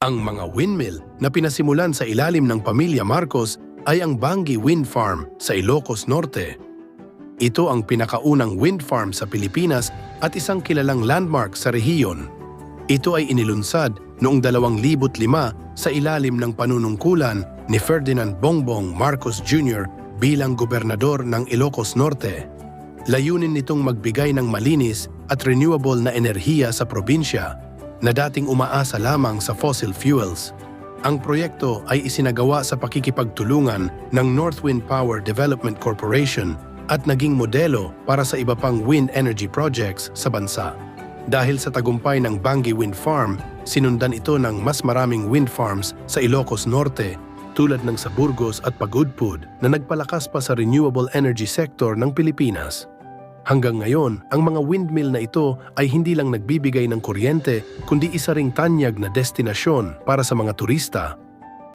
Ang mga windmill na pinasimulan sa ilalim ng pamilya Marcos ay ang Bangi Wind Farm sa Ilocos Norte. Ito ang pinakaunang wind farm sa Pilipinas at isang kilalang landmark sa rehiyon. Ito ay inilunsad noong 2005 sa ilalim ng panunungkulan ni Ferdinand Bongbong Marcos Jr. bilang gobernador ng Ilocos Norte. Layunin nitong magbigay ng malinis at renewable na enerhiya sa probinsya na dating umaasa lamang sa fossil fuels. Ang proyekto ay isinagawa sa pakikipagtulungan ng Northwind Power Development Corporation at naging modelo para sa iba pang wind energy projects sa bansa. Dahil sa tagumpay ng Bangi Wind Farm, sinundan ito ng mas maraming wind farms sa Ilocos Norte tulad ng sa Burgos at Pagudpud na nagpalakas pa sa renewable energy sector ng Pilipinas. Hanggang ngayon, ang mga windmill na ito ay hindi lang nagbibigay ng kuryente kundi isa ring tanyag na destinasyon para sa mga turista